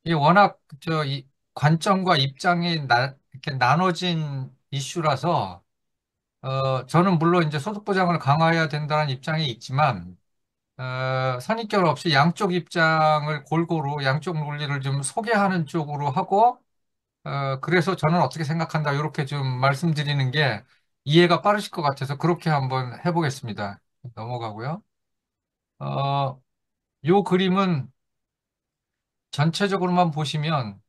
이게 워낙 이 관점과 입장이 이렇게 나눠진 이슈라서 저는 물론 이제 소득 보장을 강화해야 된다는 입장이 있지만 선입견 없이 양쪽 입장을 골고루 양쪽 논리를 좀 소개하는 쪽으로 하고 그래서 저는 어떻게 생각한다 이렇게 좀 말씀드리는 게 이해가 빠르실 것 같아서 그렇게 한번 해보겠습니다. 넘어가고요. 어, 요 그림은 전체적으로만 보시면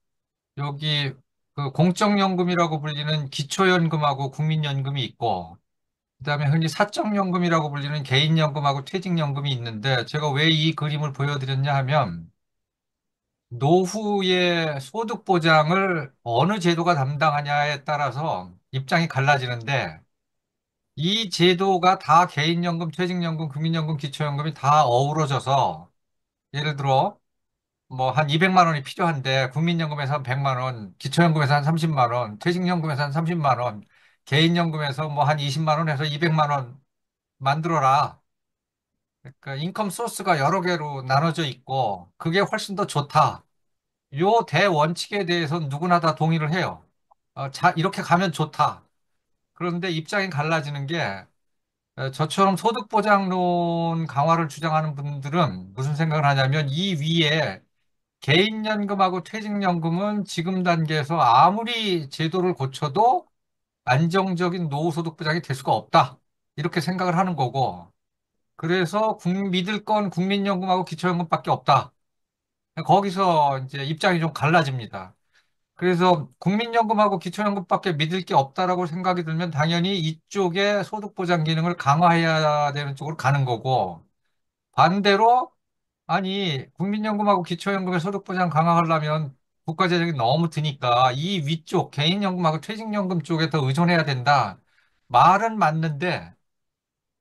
여기 그 공적연금이라고 불리는 기초연금하고 국민연금이 있고, 그다음에 흔히 사적연금이라고 불리는 개인연금하고 퇴직연금이 있는데, 제가 왜 이 그림을 보여드렸냐 하면, 노후의 소득 보장을 어느 제도가 담당하냐에 따라서 입장이 갈라지는데, 이 제도가 다 개인연금, 퇴직연금, 국민연금, 기초연금이 다 어우러져서, 예를 들어, 뭐 한 200만 원이 필요한데 국민연금에서 한 100만 원, 기초연금에서 한 30만 원, 퇴직연금에서 한 30만 원, 개인연금에서 뭐 한 20만 원 해서 200만 원 만들어라. 그러니까 인컴 소스가 여러 개로 나눠져 있고 그게 훨씬 더 좋다. 요 대원칙에 대해서는 누구나 다 동의를 해요. 이렇게 가면 좋다. 그런데 입장이 갈라지는 게 저처럼 소득보장론 강화를 주장하는 분들은 무슨 생각을 하냐면 이 위에 개인연금하고 퇴직연금은 지금 단계에서 아무리 제도를 고쳐도 안정적인 노후소득 보장이 될 수가 없다. 이렇게 생각을 하는 거고. 그래서 믿을 건 국민연금하고 기초연금밖에 없다. 거기서 이제 입장이 좀 갈라집니다. 그래서 국민연금하고 기초연금밖에 믿을 게 없다라고 생각이 들면 당연히 이쪽에 소득보장 기능을 강화해야 되는 쪽으로 가는 거고. 반대로 아니, 국민연금하고 기초연금의 소득보장 강화하려면 국가재정이 너무 드니까 이 위쪽 개인연금하고 퇴직연금 쪽에 더 의존해야 된다. 말은 맞는데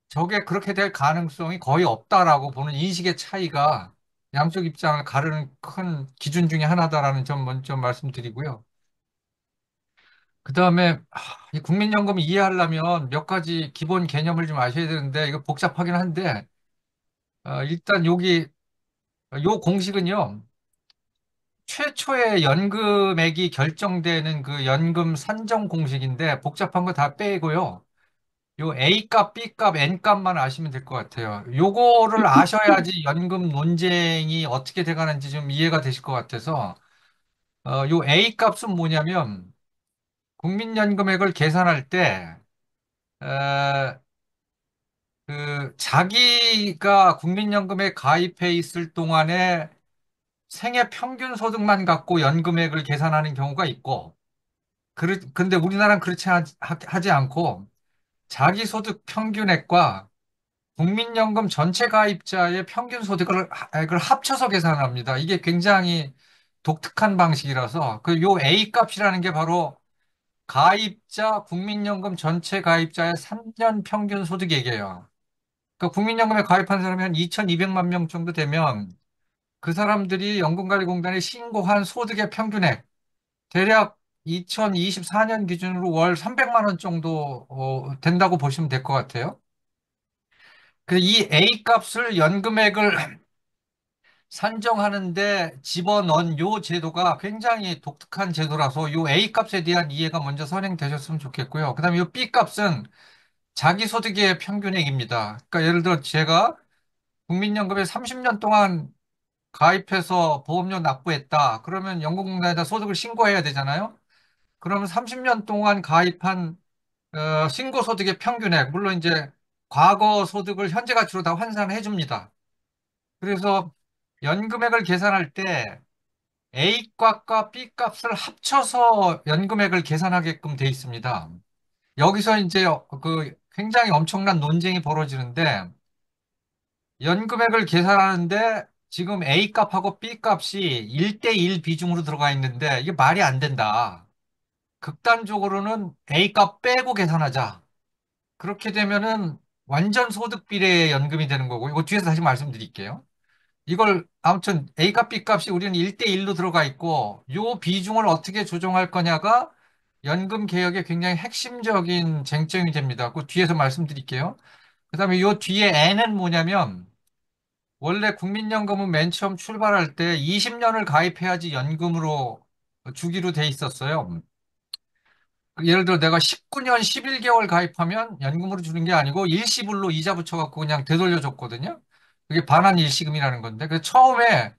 저게 그렇게 될 가능성이 거의 없다라고 보는 인식의 차이가 양쪽 입장을 가르는 큰 기준 중에 하나다라는 점 먼저 말씀드리고요. 그다음에 이 국민연금 이해하려면 몇 가지 기본 개념을 좀 아셔야 되는데 이거 복잡하긴 한데 일단 요 공식은요. 최초의 연금액이 결정되는 그 연금 산정 공식인데 복잡한 거 다 빼고요. 요 A값, B값, N값만 아시면 될 것 같아요. 요거를 아셔야지 연금 논쟁이 어떻게 돼가는지 좀 이해가 되실 것 같아서 요 A값은 뭐냐면 국민연금액을 계산할 때 어, 그 자기가 국민연금에 가입해 있을 동안에 생애 평균 소득만 갖고 연금액을 계산하는 경우가 있고 근데 우리나라는 그렇지 하지 않고 자기 소득 평균액과 국민연금 전체 가입자의 평균 소득을 합쳐서 계산합니다. 이게 굉장히 독특한 방식이라서 그 요 A 값이라는 게 바로 가입자 국민연금 전체 가입자의 3년 평균 소득액이에요. 그 국민연금에 가입한 사람이 한 2,200만 명 정도 되면 그 사람들이 연금관리공단에 신고한 소득의 평균액 대략 2024년 기준으로 월 300만 원 정도 된다고 보시면 될 것 같아요. 그 이 A 값을 연금액을 산정하는데 집어넣은 요 제도가 굉장히 독특한 제도라서 요 A 값에 대한 이해가 먼저 선행되셨으면 좋겠고요. 그다음에 요 B 값은 자기 소득의 평균액입니다. 그러니까 예를 들어 제가 국민연금에 30년 동안 가입해서 보험료 납부했다. 그러면 연금공단에다 소득을 신고해야 되잖아요. 그러면 30년 동안 가입한 신고소득의 평균액, 물론 이제 과거 소득을 현재 가치로 다 환산해 줍니다. 그래서 연금액을 계산할 때 A 값과 B 값을 합쳐서 연금액을 계산하게끔 돼 있습니다. 여기서 이제 그 굉장히 엄청난 논쟁이 벌어지는데 연금액을 계산하는데 지금 A 값하고 B 값이 1대1 비중으로 들어가 있는데 이게 말이 안 된다. 극단적으로는 A 값 빼고 계산하자. 그렇게 되면은 완전 소득 비례의 연금이 되는 거고, 이거 뒤에서 다시 말씀드릴게요. 이걸 아무튼 A값, B값이 우리는 1대1로 들어가 있고, 요 비중을 어떻게 조정할 거냐가 연금 개혁의 굉장히 핵심적인 쟁점이 됩니다. 그 뒤에서 말씀드릴게요. 그다음에 요 뒤에 N은 뭐냐면 원래 국민연금은 맨 처음 출발할 때 20년을 가입해야지 연금으로 주기로 돼 있었어요. 예를 들어 내가 19년 11개월 가입하면 연금으로 주는 게 아니고 일시불로 이자 붙여갖고 그냥 되돌려 줬거든요. 그게 반환 일시금이라는 건데. 그래서 처음에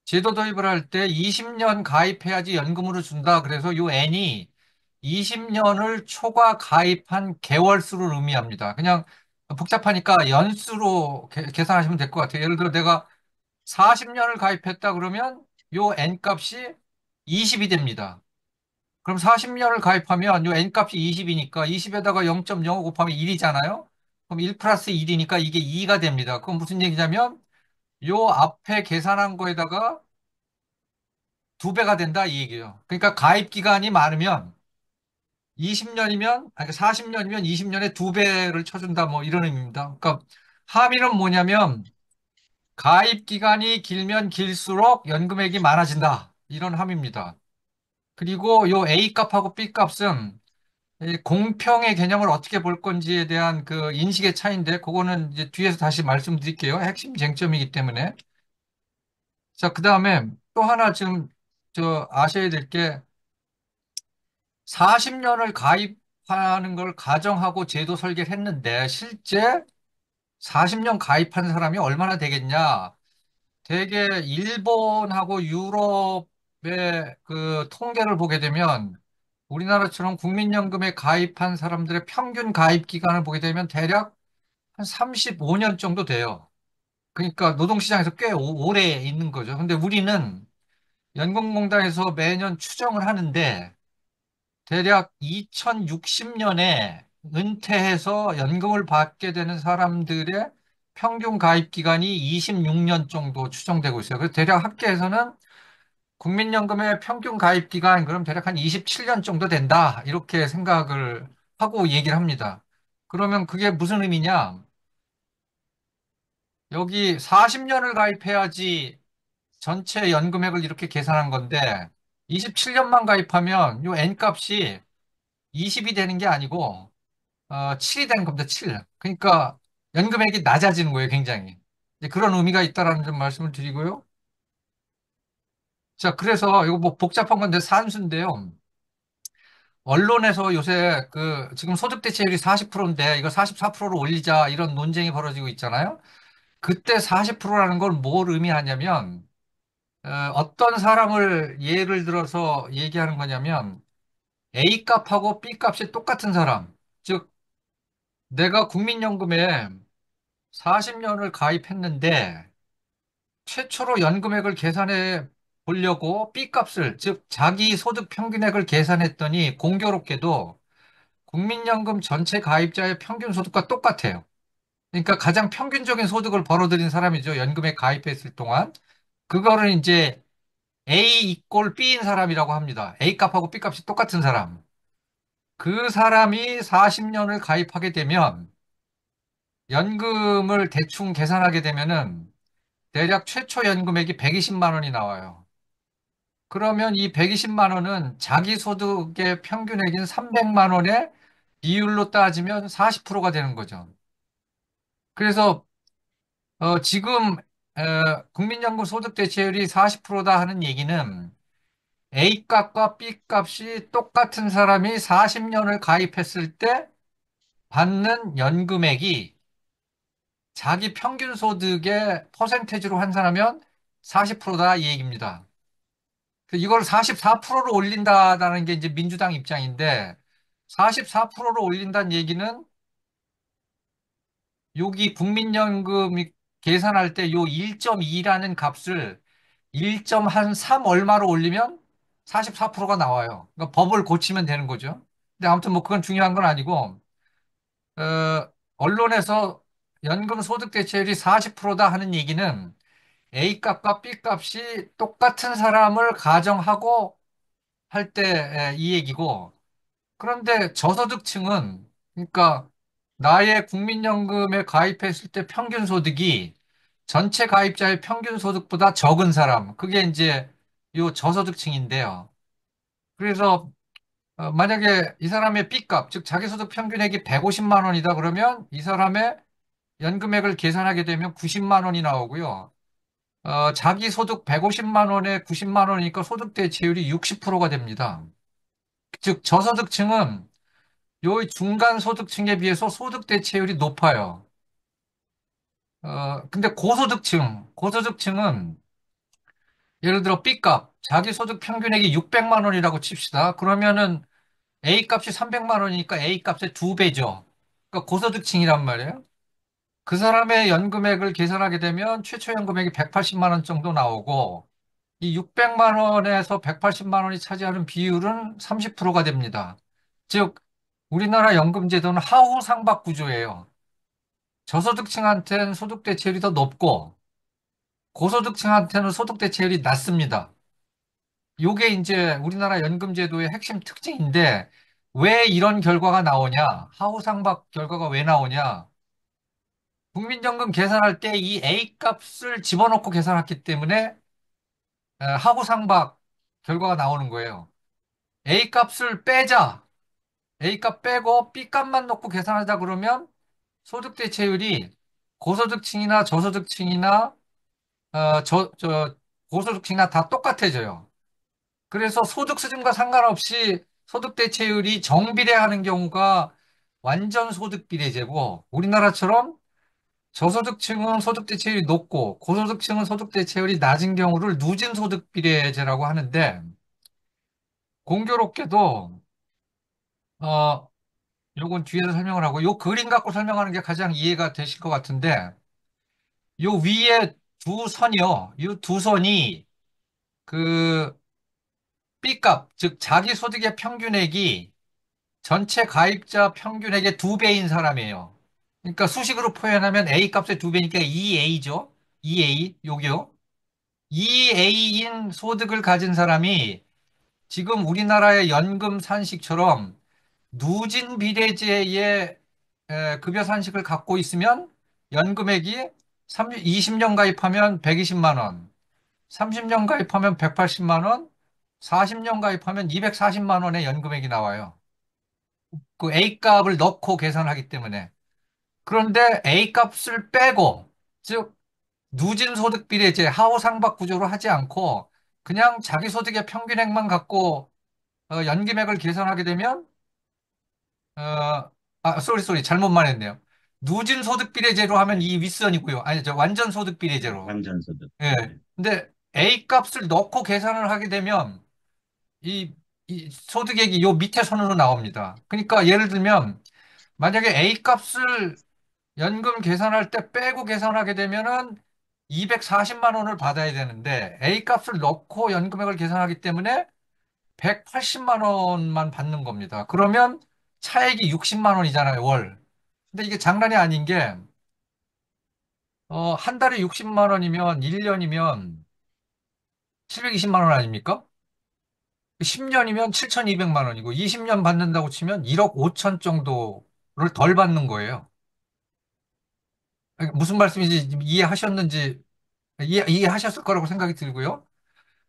제도 도입을 할 때 20년 가입해야지 연금으로 준다. 그래서 요 N이 20년을 초과 가입한 개월 수를 의미합니다. 그냥 복잡하니까 연수로 계산하시면 될 것 같아요. 예를 들어 내가 40년을 가입했다 그러면 요 N 값이 20이 됩니다. 그럼 40년을 가입하면 요 N값이 20이니까 20에다가 0.05 곱하면 1이잖아요. 그럼 1 플러스 1이니까 이게 2가 됩니다. 그럼 무슨 얘기냐면 요 앞에 계산한 거에다가 두 배가 된다 이 얘기예요. 그러니까 가입 기간이 많으면 20년이면, 아니 40년이면 20년에 두 배를 쳐준다 뭐 이런 의미입니다. 그러니까 함의는 뭐냐면 가입 기간이 길면 길수록 연금액이 많아진다. 이런 함의입니다. 그리고 요 A 값하고 B 값은 이 공평의 개념을 어떻게 볼 건지에 대한 그 인식의 차이인데, 그거는 이제 뒤에서 다시 말씀드릴게요. 핵심 쟁점이기 때문에. 자, 그 다음에 또 하나 지금 아셔야 될 게 40년을 가입하는 걸 가정하고 제도 설계를 했는데 실제 40년 가입한 사람이 얼마나 되겠냐? 대개 일본하고 유럽의 그 통계를 보게 되면 우리나라처럼 국민연금에 가입한 사람들의 평균 가입 기간을 보게 되면 대략 한 35년 정도 돼요. 그러니까 노동시장에서 꽤 오래 있는 거죠. 근데 우리는 연금공단에서 매년 추정을 하는데 대략 2060년에 은퇴해서 연금을 받게 되는 사람들의 평균 가입 기간이 26년 정도 추정되고 있어요. 그래서 대략 학계에서는 국민연금의 평균 가입 기간 그럼 대략 한 27년 정도 된다. 이렇게 생각을 하고 얘기를 합니다. 그러면 그게 무슨 의미냐? 여기 40년을 가입해야지 전체 연금액을 이렇게 계산한 건데 27년만 가입하면 요 N값이 20이 되는 게 아니고 7이 되는 겁니다. 7. 그러니까 연금액이 낮아지는 거예요, 굉장히. 이제 그런 의미가 있다라는 점 말씀을 드리고요. 자, 그래서 이거 뭐 복잡한 건데 산수인데요. 언론에서 요새 그 지금 소득 대체율이 40%인데 이거 44%로 올리자 이런 논쟁이 벌어지고 있잖아요. 그때 40%라는 걸 뭘 의미하냐면 어떤 사람을 예를 들어서 얘기하는 거냐면 A 값하고 B 값이 똑같은 사람. 즉 내가 국민연금에 40년을 가입했는데 최초로 연금액을 계산해 보려고 B값을, 즉 자기 소득 평균액을 계산했더니 공교롭게도 국민연금 전체 가입자의 평균 소득과 똑같아요. 그러니까 가장 평균적인 소득을 벌어들인 사람이죠. 연금에 가입했을 동안. 그거를 이제 A 이꼴 B인 사람이라고 합니다. A 값하고 B 값이 똑같은 사람. 그 사람이 40년을 가입하게 되면 연금을 대충 계산하게 되면은 대략 최초 연금액이 120만 원이 나와요. 그러면 이 120만 원은 자기 소득의 평균액인 300만 원의 비율로 따지면 40%가 되는 거죠. 그래서 지금 국민연금 소득 대체율이 40%다 하는 얘기는 A 값과 B 값이 똑같은 사람이 40년을 가입했을 때 받는 연금액이 자기 평균 소득의 퍼센테이지로 환산하면 40%다 이 얘기입니다. 이걸 44%로 올린다라는 게 이제 민주당 입장인데 44%로 올린다는 얘기는 여기 국민연금이 계산할 때 요 1.2라는 값을 1.3 얼마로 올리면 44%가 나와요. 그러니까 법을 고치면 되는 거죠. 근데 아무튼 뭐 그건 중요한 건 아니고 언론에서 연금 소득 대체율이 40%다 하는 얘기는 A 값과 B 값이 똑같은 사람을 가정하고 할 때 이 얘기고 그런데 저소득층은 그러니까 나의 국민연금에 가입했을 때 평균 소득이 전체 가입자의 평균 소득보다 적은 사람 그게 이제 요 저소득층인데요. 그래서 만약에 이 사람의 B값 즉 자기소득 평균액이 150만 원이다 그러면 이 사람의 연금액을 계산하게 되면 90만 원이 나오고요. 자기 소득 150만 원에 90만 원이니까 소득 대체율이 60%가 됩니다. 즉, 저소득층은 요 중간 소득층에 비해서 소득 대체율이 높아요. 근데 고소득층은 예를 들어 B값, 자기 소득 평균액이 600만 원이라고 칩시다. 그러면은 A값이 300만 원이니까 A값의 두 배죠. 그러니까 고소득층이란 말이에요. 그 사람의 연금액을 계산하게 되면 최초 연금액이 180만 원 정도 나오고 이 600만 원에서 180만 원이 차지하는 비율은 30%가 됩니다. 즉, 우리나라 연금제도는 하우상박 구조예요. 저소득층한테는 소득 대체율이 더 높고 고소득층한테는 소득 대체율이 낮습니다. 요게 이제 우리나라 연금제도의 핵심 특징인데 왜 이런 결과가 나오냐? 하우상박 결과가 왜 나오냐? 국민연금 계산할 때 이 A값을 집어넣고 계산했기 때문에 하우상박 결과가 나오는 거예요. A값을 빼자. A값 빼고 B값만 넣고 계산하자 그러면 소득 대체율이 고소득층이나 저소득층이나 고소득층이나 다 똑같아져요. 그래서 소득 수준과 상관없이 소득 대체율이 정비례하는 경우가 완전 소득 비례제고 우리나라처럼 저소득층은 소득 대체율이 높고 고소득층은 소득 대체율이 낮은 경우를 누진 소득 비례제라고 하는데 공교롭게도 어 요건 뒤에서 설명을 하고 요 그림 갖고 설명하는 게 가장 이해가 되실 것 같은데 요 위에 두 선이요. 이 두 선이 그 B값 즉 자기 소득의 평균액이 전체 가입자 평균액의 두 배인 사람이에요. 그러니까 수식으로 표현하면 A 값의 두 배니까 2A죠. 2A, 요게요. 2A인 소득을 가진 사람이 지금 우리나라의 연금 산식처럼 누진 비례제의 급여 산식을 갖고 있으면 연금액이 20년 가입하면 120만 원, 30년 가입하면 180만 원, 40년 가입하면 240만 원의 연금액이 나와요. 그 A값을 넣고 계산하기 때문에. 그런데 A값을 빼고, 즉, 누진 소득 비례제, 하호상박 구조로 하지 않고, 그냥 자기 소득의 평균액만 갖고 연금액을 계산하게 되면, 잘못 말했네요. 누진 소득 비례제로 하면 이 윗선이고요. 아니, 저 완전 소득 비례제로. 완전소득. 예. 네. 근데 A값을 넣고 계산을 하게 되면, 이 소득액이 요 밑에 선으로 나옵니다. 그러니까 예를 들면, 만약에 A값을 연금 계산할 때 빼고 계산하게 되면은 240만 원을 받아야 되는데 A값을 넣고 연금액을 계산하기 때문에 180만 원만 받는 겁니다. 그러면 차액이 60만 원이잖아요, 월. 근데 이게 장난이 아닌 게, 한 달에 60만 원이면 1년이면 720만 원 아닙니까? 10년이면 7,200만 원이고 20년 받는다고 치면 1억 5천 정도를 덜 받는 거예요. 무슨 말씀인지 이해하셨는지 이해하셨을 거라고 생각이 들고요.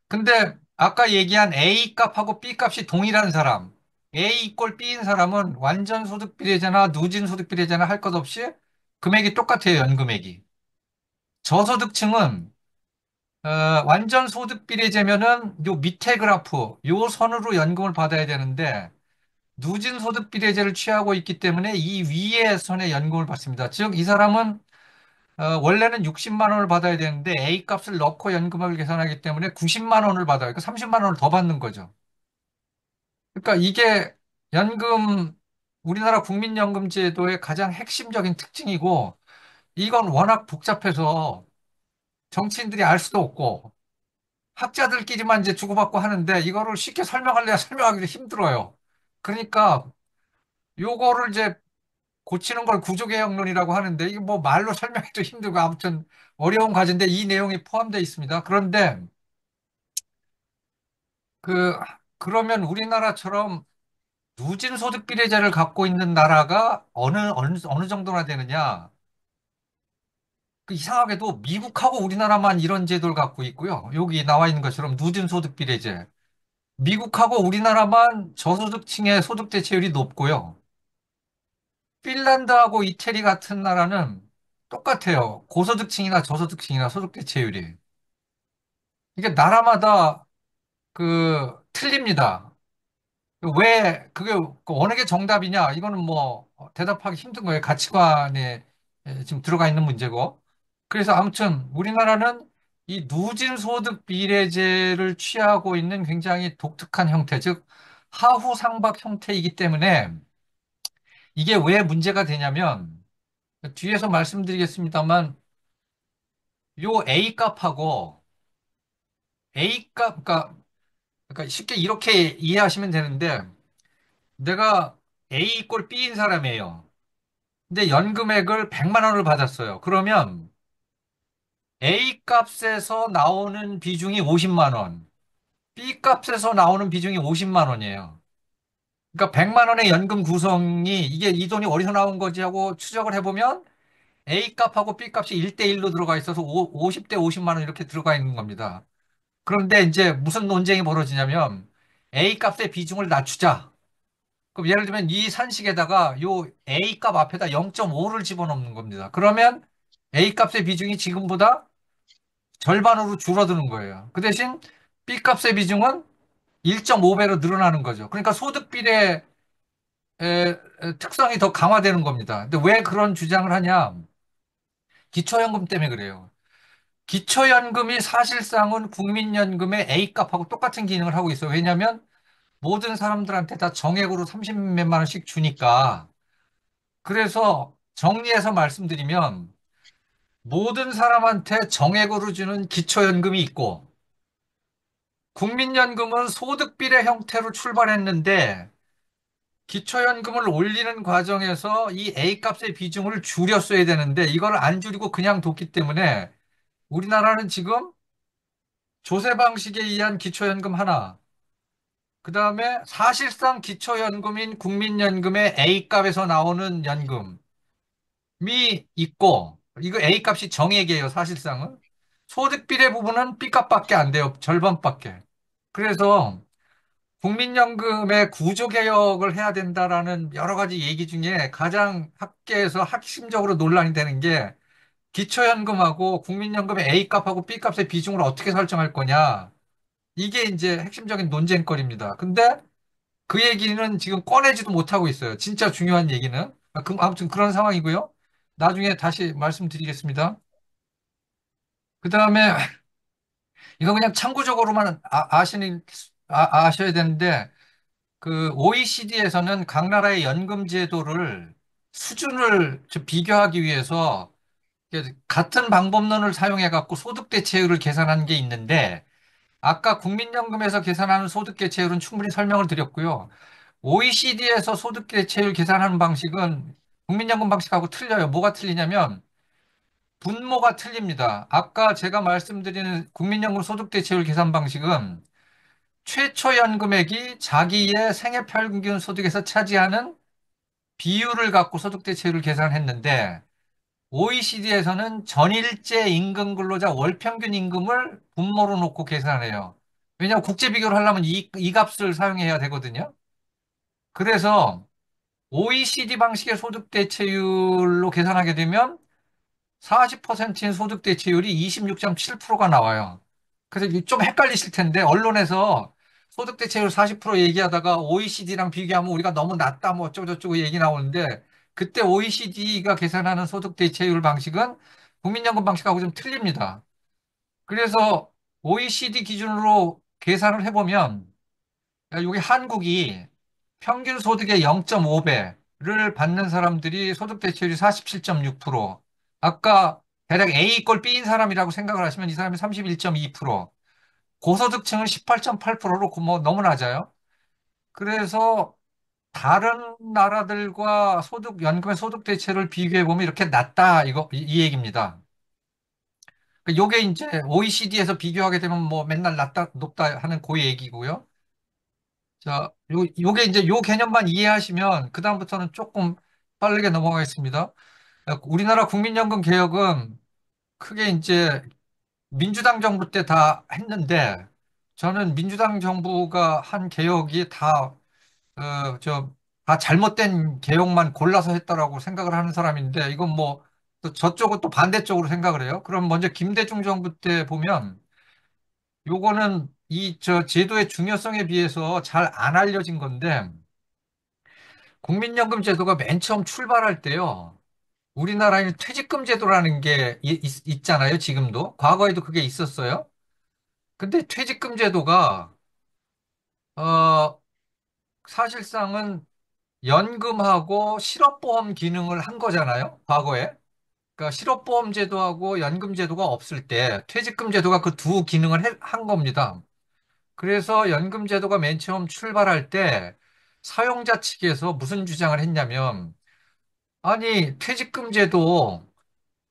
근데 아까 얘기한 A 값하고 B 값이 동일한 사람, A 이꼴 B인 사람은 완전 소득 비례제나 누진 소득 비례제나 할 것 없이 금액이 똑같아요, 연금액이. 저소득층은 어, 완전 소득 비례제면은 요 밑에 그래프, 요 선으로 연금을 받아야 되는데 누진 소득 비례제를 취하고 있기 때문에 이 위에 선에 연금을 받습니다. 즉, 이 사람은 원래는 60만 원을 받아야 되는데 A 값을 넣고 연금액을 계산하기 때문에 90만 원을 받아요. 그러니까 30만 원을 더 받는 거죠. 그러니까 이게 연금, 우리나라 국민연금제도의 가장 핵심적인 특징이고 이건 워낙 복잡해서 정치인들이 알 수도 없고 학자들끼리만 이제 주고받고 하는데 이거를 쉽게 설명하려면 설명하기도 힘들어요. 그러니까 요거를 이제 고치는 걸 구조개혁론이라고 하는데 이게 뭐 말로 설명해도 힘들고 아무튼 어려운 과제인데 이 내용이 포함되어 있습니다. 그런데 그 그러면 우리나라처럼 누진 소득 비례제를 갖고 있는 나라가 어느 정도나 되느냐? 그 이상하게도 미국하고 우리나라만 이런 제도를 갖고 있고요. 여기 나와 있는 것처럼 누진 소득 비례제. 미국하고 우리나라만 저소득층의 소득 대체율이 높고요. 핀란드하고 이태리 같은 나라는 똑같아요. 고소득층이나 저소득층이나 소득 대체율이. 이게 나라마다 틀립니다. 왜 그게 어느 게 정답이냐? 이거는 뭐 대답하기 힘든 거예요. 가치관에 지금 들어가 있는 문제고. 그래서 아무튼 우리나라는 이 누진 소득 비례제를 취하고 있는 굉장히 독특한 형태, 즉 하후 상박 형태이기 때문에 이게 왜 문제가 되냐면 뒤에서 말씀드리겠습니다만 요 A 값하고 A 값, 그러니까 쉽게 이렇게 이해하시면 되는데 내가 A 꼴 B인 사람이에요. 근데 연금액을 100만 원을 받았어요. 그러면 A 값에서 나오는 비중이 50만 원, B 값에서 나오는 비중이 50만 원이에요. 그러니까 100만 원의 연금 구성이 이게 이 돈이 어디서 나온 거지 하고 추적을 해보면 A 값하고 B 값이 1대1로 들어가 있어서 50대 50만 원 이렇게 들어가 있는 겁니다. 그런데 이제 무슨 논쟁이 벌어지냐면 A 값의 비중을 낮추자. 그럼 예를 들면 이 산식에다가 요 A 값 앞에다 0.5를 집어넣는 겁니다. 그러면 A 값의 비중이 지금보다 절반으로 줄어드는 거예요. 그 대신 B 값의 비중은 1.5배로 늘어나는 거죠. 그러니까 소득 비례의 특성이 더 강화되는 겁니다. 근데 왜 그런 주장을 하냐? 기초연금 때문에 그래요. 기초연금이 사실상은 국민연금의 A값하고 똑같은 기능을 하고 있어요. 왜냐하면 모든 사람들한테 다 정액으로 30 몇만 원씩 주니까. 그래서 정리해서 말씀드리면 모든 사람한테 정액으로 주는 기초연금이 있고 국민연금은 소득비례 형태로 출발했는데 기초연금을 올리는 과정에서 이 A값의 비중을 줄였어야 되는데 이걸 안 줄이고 그냥 뒀기 때문에 우리나라는 지금 조세 방식에 의한 기초연금 하나, 그 다음에 사실상 기초연금인 국민연금의 A값에서 나오는 연금이 있고, 이거 A값이 정액이에요, 사실상은. 소득비례 부분은 B값밖에 안 돼요, 절반밖에. 그래서 국민연금의 구조개혁을 해야 된다라는 여러 가지 얘기 중에 가장 학계에서 핵심적으로 논란이 되는 게 기초연금하고 국민연금의 A값하고 B값의 비중을 어떻게 설정할 거냐. 이게 이제 핵심적인 논쟁거리입니다. 근데 그 얘기는 지금 꺼내지도 못하고 있어요. 진짜 중요한 얘기는. 아무튼 그런 상황이고요. 나중에 다시 말씀드리겠습니다. 그 다음에 이거 그냥 참고적으로만 아셔야 되는데 그 OECD에서는 각 나라의 연금 제도를 수준을 좀 비교하기 위해서 같은 방법론을 사용해 갖고 소득 대체율을 계산한 게 있는데 아까 국민연금에서 계산하는 소득 대체율은 충분히 설명을 드렸고요. OECD에서 소득 대체율 계산하는 방식은 국민연금 방식하고 틀려요. 뭐가 틀리냐면 분모가 틀립니다. 아까 제가 말씀드리는 국민연금 소득 대체율 계산 방식은 최초 연금액이 자기의 생애 평균 소득에서 차지하는 비율을 갖고 소득 대체율을 계산했는데 OECD에서는 전일제 임금 근로자 월평균 임금을 분모로 놓고 계산해요. 왜냐하면 국제 비교를 하려면 이 값을 사용해야 되거든요. 그래서 OECD 방식의 소득 대체율로 계산하게 되면 40%인 소득 대체율이 26.7%가 나와요. 그래서 이게 좀 헷갈리실 텐데 언론에서 소득 대체율 40% 얘기하다가 OECD랑 비교하면 우리가 너무 낮다 뭐 어쩌고저쩌고 얘기 나오는데 그때 OECD가 계산하는 소득 대체율 방식은 국민연금 방식하고 좀 틀립니다. 그래서 OECD 기준으로 계산을 해보면 여기 한국이 평균 소득의 0.5배를 받는 사람들이 소득 대체율이 47.6%. 아까 대략 A 꼴 B인 사람이라고 생각을 하시면 이 사람이 31.2%. 고소득층은 18.8%로 뭐 너무 낮아요. 그래서 다른 나라들과 연금의 소득 대체를 비교해 보면 이렇게 낮다 이 얘기입니다. 요게 이제 OECD에서 비교하게 되면 뭐 맨날 낮다 높다 하는 그 얘기고요. 자, 요게 이제 요 개념만 이해하시면 그다음부터는 조금 빠르게 넘어가겠습니다. 우리나라 국민연금 개혁은 크게 이제 민주당 정부 때 다 했는데 저는 민주당 정부가 한 개혁이 다 잘못된 개혁만 골라서 했다라고 생각을 하는 사람인데 이건 뭐 또 저쪽은 또 반대쪽으로 생각을 해요. 그럼 먼저 김대중 정부 때 보면 요거는 저 제도의 중요성에 비해서 잘 안 알려진 건데, 국민연금 제도가 맨 처음 출발할 때요. 우리나라에는 퇴직금 제도라는 게 잖아요 지금도. 과거에도 그게 있었어요. 근데 퇴직금 제도가, 어, 사실상은 연금하고 실업보험 기능을 한 거잖아요. 과거에. 그러니까 실업보험 제도하고 연금 제도가 없을 때 퇴직금 제도가 그 두 기능을 한 겁니다. 그래서 연금 제도가 맨 처음 출발할 때 사용자 측에서 무슨 주장을 했냐면, 아니, 퇴직금 제도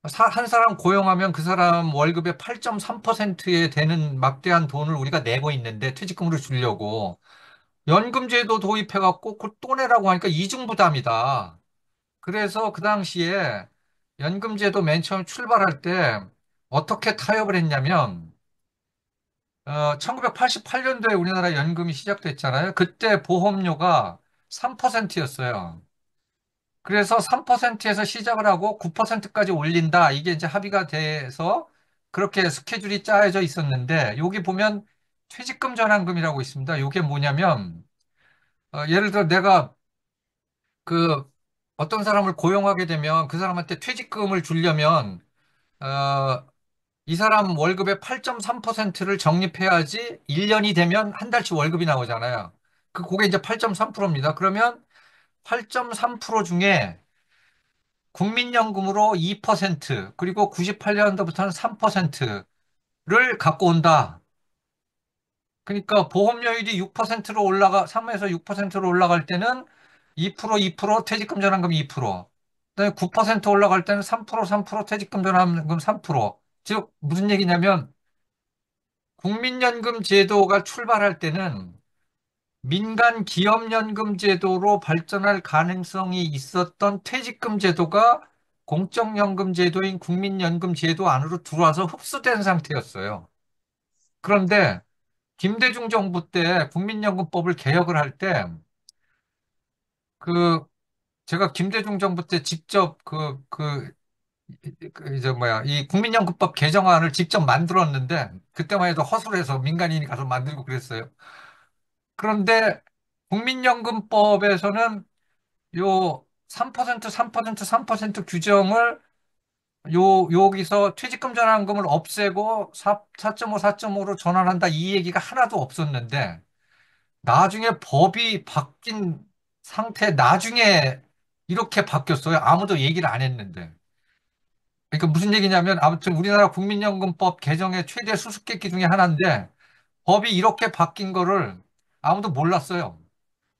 한 사람 고용하면 그 사람 월급의 8.3%에 되는 막대한 돈을 우리가 내고 있는데 퇴직금으로 주려고 연금제도 도입해갖고 그걸 또 내라고 하니까 이중부담이다. 그래서 그 당시에 연금제도 맨 처음 출발할 때 어떻게 타협을 했냐면 1988년도에 우리나라 연금이 시작됐잖아요. 그때 보험료가 3%였어요. 그래서 3%에서 시작을 하고 9%까지 올린다. 이게 이제 합의가 돼서 그렇게 스케줄이 짜여져 있었는데 여기 보면 퇴직금 전환금이라고 있습니다. 이게 뭐냐면 예를 들어 내가 그 어떤 사람을 고용하게 되면 그 사람한테 퇴직금을 주려면 어, 이 사람 월급의 8.3%를 적립해야지 1년이 되면 한 달치 월급이 나오잖아요. 그게 이제 8.3%입니다. 그러면 8.3% 중에 국민연금으로 2% 그리고 98년도부터는 3%를 갖고 온다. 그러니까 보험료율이 6%로 3에서 6%로 올라갈 때는 2% 퇴직금 전환금 2%, 그다음에 9% 올라갈 때는 3% 퇴직금 전환금 3%. 즉, 무슨 얘기냐면, 국민연금 제도가 출발할 때는 민간 기업연금 제도로 발전할 가능성이 있었던 퇴직금 제도가 공적연금 제도인 국민연금 제도 안으로 들어와서 흡수된 상태였어요. 그런데 김대중 정부 때 국민연금법을 개혁을 할 때, 그, 제가 김대중 정부 때 직접 이제 뭐야, 이 국민연금법 개정안을 직접 만들었는데, 그때만 해도 허술해서 민간인이 가서 만들고 그랬어요. 그런데 국민연금법에서는 요 3% 규정을 여기서 퇴직금 전환금을 없애고 4.5, 4.5로 전환한다 이 얘기가 하나도 없었는데 나중에 법이 바뀐 상태 나중에 이렇게 바뀌었어요. 아무도 얘기를 안 했는데. 그러니까 무슨 얘기냐면 아무튼 우리나라 국민연금법 개정의 최대 수수께끼 중에 하나인데 법이 이렇게 바뀐 거를 아무도 몰랐어요.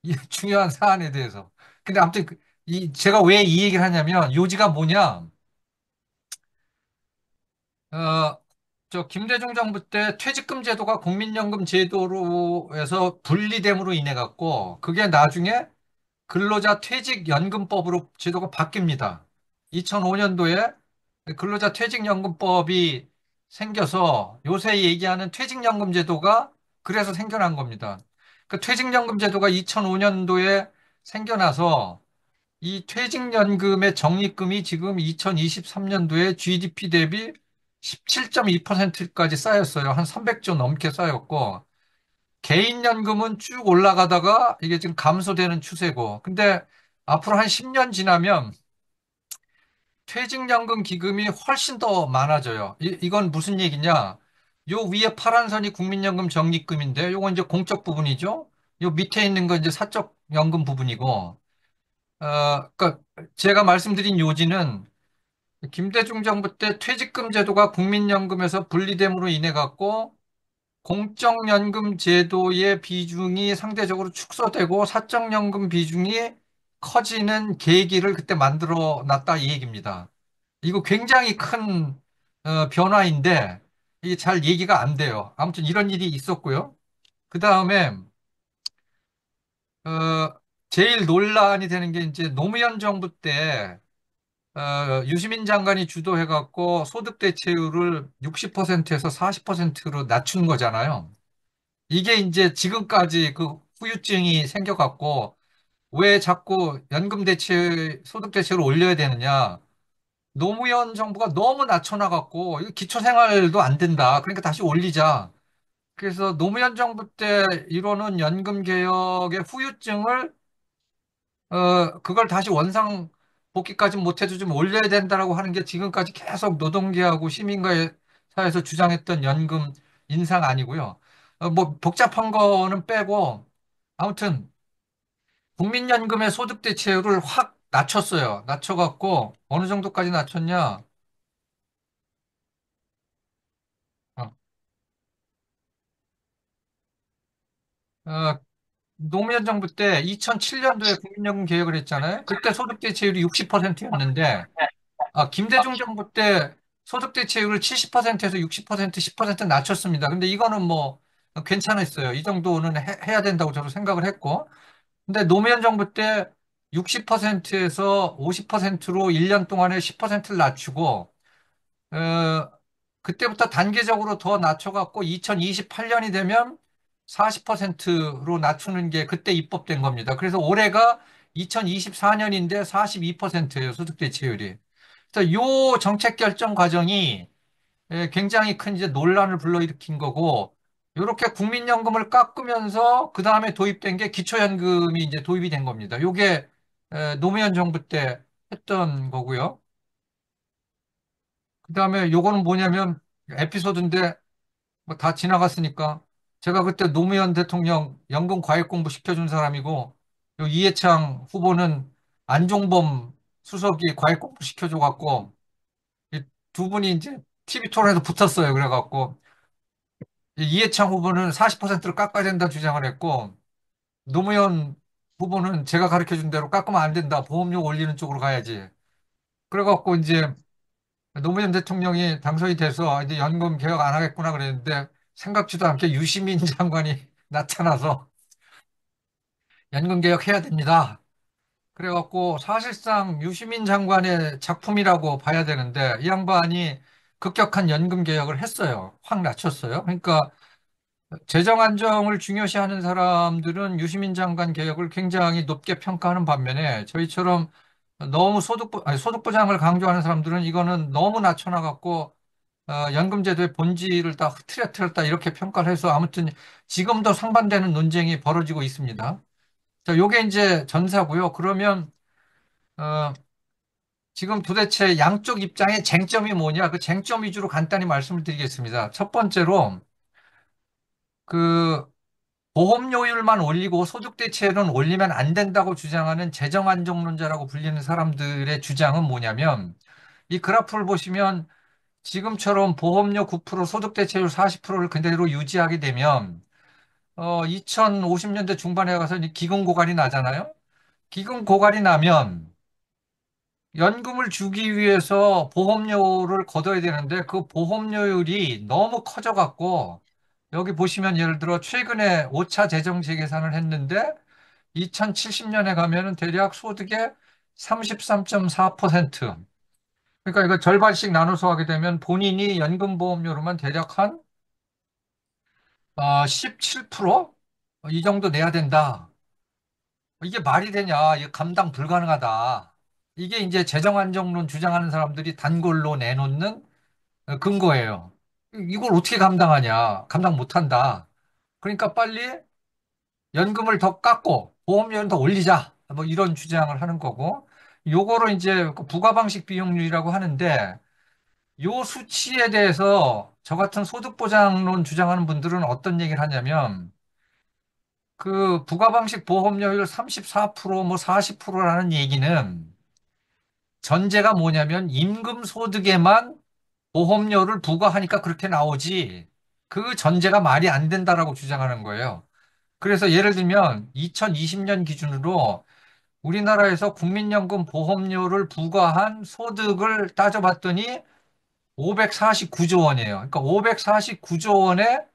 이 중요한 사안에 대해서. 근데 아무튼 제가 왜 이 얘기를 하냐면 요지가 뭐냐? 어, 김대중 정부 때 퇴직금 제도가 국민연금 제도로 해서 분리됨으로 인해 갖고 그게 나중에 근로자 퇴직연금법으로 제도가 바뀝니다. 2005년도에 근로자 퇴직연금법이 생겨서 요새 얘기하는 퇴직연금 제도가 그래서 생겨난 겁니다. 그 퇴직연금 제도가 2005년도에 생겨나서 이 퇴직연금의 적립금이 지금 2023년도에 GDP 대비 17.2%까지 쌓였어요. 한 300조 넘게 쌓였고, 개인연금은 쭉 올라가다가 이게 지금 감소되는 추세고, 근데 앞으로 한 10년 지나면 퇴직연금 기금이 훨씬 더 많아져요. 이건 무슨 얘기냐? 요 위에 파란 선이 국민연금 적립금인데, 요건 이제 공적 부분이죠. 요 밑에 있는 건 이제 사적 연금 부분이고, 그러니까 제가 말씀드린 요지는 김대중 정부 때 퇴직금 제도가 국민연금에서 분리됨으로 인해 갖고 공적연금 제도의 비중이 상대적으로 축소되고 사적연금 비중이 커지는 계기를 그때 만들어 놨다 이 얘기입니다. 이거 굉장히 큰 변화인데 이게 잘 얘기가 안 돼요. 아무튼 이런 일이 있었고요. 그 다음에 제일 논란이 되는 게 이제 노무현 정부 때 유시민 장관이 주도해갖고 소득 대체율을 60%에서 40%로 낮춘 거잖아요. 이게 이제 지금까지 그 후유증이 생겨갖고 왜 자꾸 연금 대체, 소득 대체를 올려야 되느냐. 노무현 정부가 너무 낮춰놔갖고 이거 기초생활도 안 된다. 그러니까 다시 올리자. 그래서 노무현 정부 때 이루어놓은 연금 개혁의 후유증을 그걸 다시 원상 복귀까지 못해도 좀 올려야 된다라고 하는 게 지금까지 계속 노동계하고 시민과의 사회에서 주장했던 연금 인상 아니고요. 뭐 복잡한 거는 빼고 아무튼 국민연금의 소득 대체율을 확 낮췄어요. 낮춰갖고 어느 정도까지 낮췄냐? 어, 어, 노무현 정부 때 2007년도에 국민연금 개혁을 했잖아요. 그때 소득 대체율이 60%였는데 김대중 정부 때 소득 대체율을 70%에서 60%, 10% 낮췄습니다. 근데 이거는 뭐 괜찮았어요. 이 정도는 해야 된다고 저도 생각을 했고. 근데 노무현 정부 때 60%에서 50%로 1년 동안에 10%를 낮추고 그때부터 단계적으로 더 낮춰갖고 2028년이 되면 40%로 낮추는 게 그때 입법된 겁니다. 그래서 올해가 2024년인데 42%예요, 소득 대체율이. 그래서 요 정책 결정 과정이 굉장히 큰 이제 논란을 불러일으킨 거고, 이렇게 국민연금을 깎으면서 그 다음에 도입된 게 기초연금이 이제 도입이 된 겁니다. 요게 노무현 정부 때 했던 거고요. 그 다음에 요거는 뭐냐면 에피소드인데 뭐 다 지나갔으니까 제가 그때 노무현 대통령 연금 과액 공부 시켜준 사람이고 요 이해창 후보는 안종범 수석이 과액 공부 시켜줘 갖고 이 두 분이 이제 TV 토론에서 붙었어요. 그래갖고 이해창 후보는 40%를 깎아야 된다 주장을 했고 노무현 후보는 제가 가르쳐 준 대로 깎으면 안 된다. 보험료 올리는 쪽으로 가야지. 그래갖고 이제 노무현 대통령이 당선이 돼서 이제 연금 개혁 안 하겠구나 그랬는데 생각지도 않게 유시민 장관이 나타나서 연금 개혁해야 됩니다. 그래갖고 사실상 유시민 장관의 작품이라고 봐야 되는데 이 양반이 급격한 연금 개혁을 했어요. 확 낮췄어요. 그러니까 재정 안정을 중요시하는 사람들은 유시민 장관 개혁을 굉장히 높게 평가하는 반면에 저희처럼 너무 소득보장을 강조하는 사람들은 이거는 너무 낮춰놔갖고 연금제도의 본질을 다 흐트러뜨렸다 이렇게 평가를 해서 아무튼 지금도 상반되는 논쟁이 벌어지고 있습니다. 자, 요게 이제 전사고요. 그러면 어, 지금 도대체 양쪽 입장의 쟁점이 뭐냐? 그 쟁점 위주로 간단히 말씀을 드리겠습니다. 첫 번째로 그 보험료율만 올리고 소득 대체율은 올리면 안 된다고 주장하는 재정안정론자라고 불리는 사람들의 주장은 뭐냐면 이 그래프를 보시면 지금처럼 보험료 9%, 소득 대체율 40%를 그대로 유지하게 되면 2050년대 중반에 가서 이제 기금 고갈이 나잖아요. 기금 고갈이 나면 연금을 주기 위해서 보험료를 걷어야 되는데 그 보험료율이 너무 커져갖고 여기 보시면 예를 들어 최근에 5차 재정 재계산을 했는데 2070년에 가면은 대략 소득의 33.4%. 그러니까 이거 절반씩 나눠서 하게 되면 본인이 연금보험료로만 대략 한 17%? 이 정도 내야 된다. 이게 말이 되냐? 이게 감당 불가능하다. 이게 이제 재정안정론 주장하는 사람들이 단골로 내놓는 근거예요. 이걸 어떻게 감당하냐? 감당 못한다. 그러니까 빨리 연금을 더 깎고 보험료는 더 올리자. 뭐 이런 주장을 하는 거고. 요거를 이제 그 부가방식 비용률이라고 하는데 요 수치에 대해서 저 같은 소득보장론 주장하는 분들은 어떤 얘기를 하냐면 그 부가방식 보험료율 34%뭐 40%라는 얘기는 전제가 뭐냐면 임금 소득에만 보험료를 부과하니까 그렇게 나오지 그 전제가 말이 안 된다라고 주장하는 거예요. 그래서 예를 들면 2020년 기준으로 우리나라에서 국민연금 보험료를 부과한 소득을 따져봤더니 549조 원이에요. 그러니까 549조 원에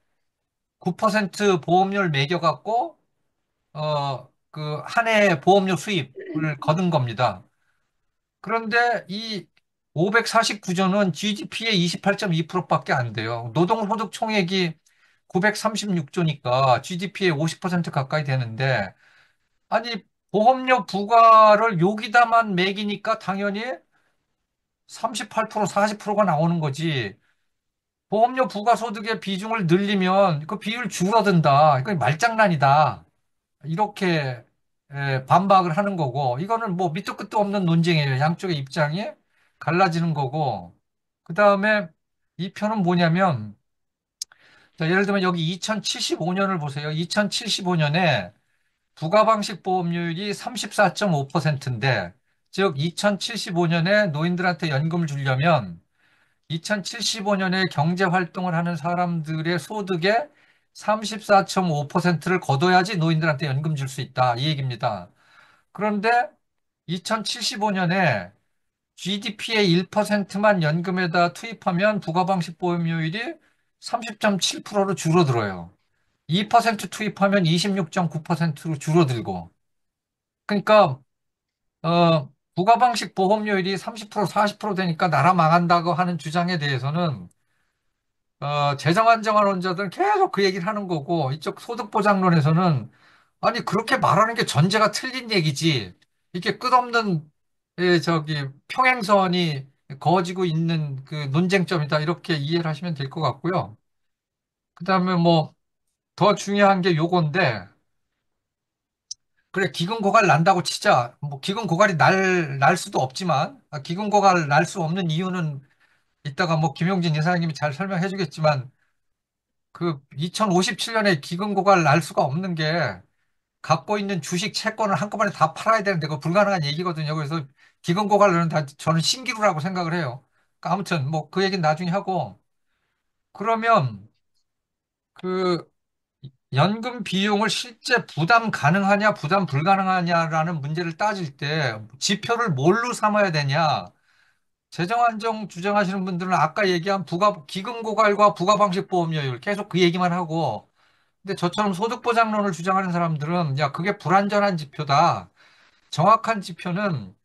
9% 보험료를 매겨갖고 그 한 해 보험료 수입을 거둔 겁니다. 그런데 이 549조는 GDP의 28.2%밖에 안 돼요. 노동소득 총액이 936조니까 GDP의 50% 가까이 되는데 아니 보험료 부과를 여기다만 매기니까 당연히 38%, 40%가 나오는 거지. 보험료 부가소득의 비중을 늘리면 그 비율 줄어든다. 이건 말장난이다. 이렇게 반박을 하는 거고, 이거는 뭐 밑도 끝도 없는 논쟁이에요. 양쪽의 입장이 갈라지는 거고, 그 다음에 이 편은 뭐냐면, 자, 예를 들면 여기 2075년을 보세요. 2075년에 부가방식 보험료율이 34.5%인데, 즉 2075년에 노인들한테 연금을 주려면 2075년에 경제 활동을 하는 사람들의 소득의 34.5%를 걷어야지 노인들한테 연금 줄 수 있다. 이 얘기입니다. 그런데 2075년에 GDP의 1%만 연금에다 투입하면 부가방식 보험료율이 30.7%로 줄어들어요. 2% 투입하면 26.9%로 줄어들고. 그러니까 부가방식 보험료율이 30% 40% 되니까 나라 망한다고 하는 주장에 대해서는 재정안정화론자들은 계속 그 얘기를 하는 거고, 이쪽 소득보장론에서는, 아니, 그렇게 말하는 게 전제가 틀린 얘기지. 이게 끝없는, 평행선이 그어지고 있는 그 논쟁점이다. 이렇게 이해를 하시면 될 것 같고요. 그 다음에 뭐, 더 중요한 게 요건데, 그래, 기근고갈 난다고 치자. 뭐, 기근고갈이 날 수도 없지만, 기근고갈 날 수 없는 이유는 이따가 뭐, 김용진 이사장님이 잘 설명해 주겠지만, 그 2057년에 기금고갈 날 수가 없는 게 갖고 있는 주식 채권을 한꺼번에 다 팔아야 되는데 그거 불가능한 얘기거든요. 그래서 기금고갈은 다 저는 신기루라고 생각을 해요. 그러니까 아무튼 뭐 그 얘기는 나중에 하고 그러면 그 연금 비용을 실제 부담 가능하냐 부담 불가능하냐라는 문제를 따질 때 지표를 뭘로 삼아야 되냐. 재정안정 주장하시는 분들은 아까 얘기한 기금고갈과 부가방식보험료율 계속 그 얘기만 하고 근데 저처럼 소득보장론을 주장하는 사람들은 야, 그게 불완전한 지표다. 정확한 지표는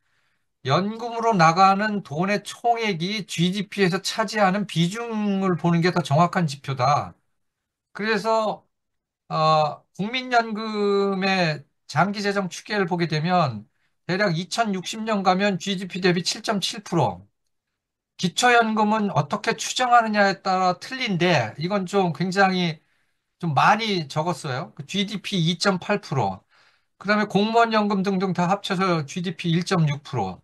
연금으로 나가는 돈의 총액이 GDP에서 차지하는 비중을 보는 게 더 정확한 지표다. 그래서 국민연금의 장기재정 추계를 보게 되면 대략 2060년 가면 GDP 대비 7.7%, 기초연금은 어떻게 추정하느냐에 따라 틀린데 이건 좀 굉장히 좀 많이 적었어요. GDP 2.8%. 그다음에 공무원 연금 등등 다 합쳐서 GDP 1.6%.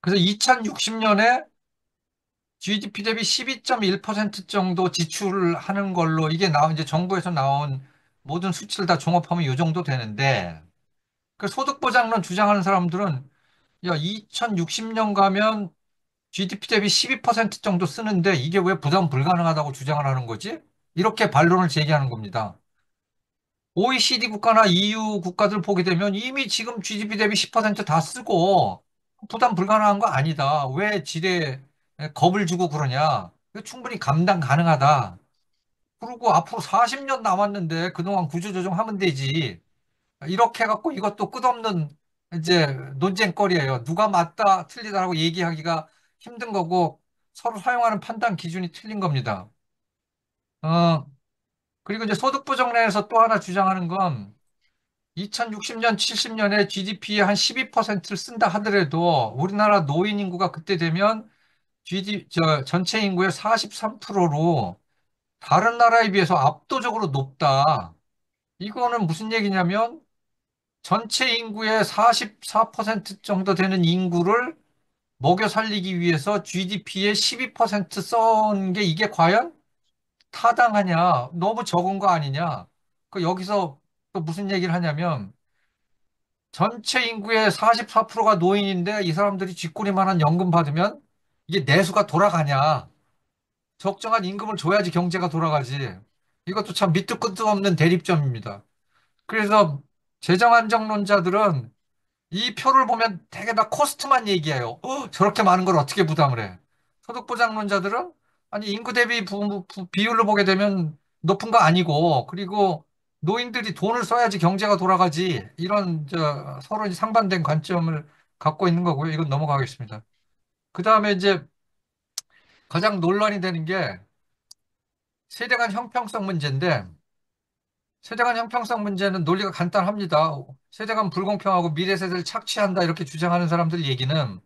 그래서 2060년에 GDP 대비 12.1% 정도 지출을 하는 걸로 이게 이제 정부에서 나온 모든 수치를 다 종합하면 이 정도 되는데 그 소득보장론 주장하는 사람들은 야, 2060년 가면 GDP 대비 12% 정도 쓰는데 이게 왜 부담 불가능하다고 주장을 하는 거지? 이렇게 반론을 제기하는 겁니다. OECD 국가나 EU 국가들 보게 되면 이미 지금 GDP 대비 10%다 쓰고 부담 불가능한 거 아니다. 왜 지레 겁을 주고 그러냐. 이거 충분히 감당 가능하다. 그리고 앞으로 40년 남았는데 그동안 구조조정하면 되지. 이렇게 해갖고 이것도 끝없는 이제 논쟁거리예요. 누가 맞다, 틀리다라고 얘기하기가 힘든 거고 서로 사용하는 판단 기준이 틀린 겁니다. 어, 그리고 이제 소득부정론에서 또 하나 주장하는 건 2060년, 70년에 GDP의 한 12%를 쓴다 하더라도 우리나라 노인 인구가 그때 되면 전체 인구의 43%로 다른 나라에 비해서 압도적으로 높다. 이거는 무슨 얘기냐면 전체 인구의 44% 정도 되는 인구를 먹여 살리기 위해서 GDP의 12% 써온 게 이게 과연 타당하냐? 너무 적은 거 아니냐? 그 여기서 또 무슨 얘기를 하냐면 전체 인구의 44%가 노인인데 이 사람들이 쥐꼬리만한 연금 받으면 이게 내수가 돌아가냐. 적정한 임금을 줘야지 경제가 돌아가지. 이것도 참 밑도 끝도 없는 대립점입니다. 그래서 재정안정론자들은 이 표를 보면 되게 다 코스트만 얘기해요. 저렇게 많은 걸 어떻게 부담을 해? 소득보장론자들은 아니 인구 대비 비율로 보게 되면 높은 거 아니고 그리고 노인들이 돈을 써야지 경제가 돌아가지 이런 서로 상반된 관점을 갖고 있는 거고요. 이건 넘어가겠습니다. 그 다음에 이제 가장 논란이 되는 게 세대 간 형평성 문제인데 세대 간 형평성 문제는 논리가 간단합니다. 세대 간 불공평하고 미래 세대를 착취한다 이렇게 주장하는 사람들 얘기는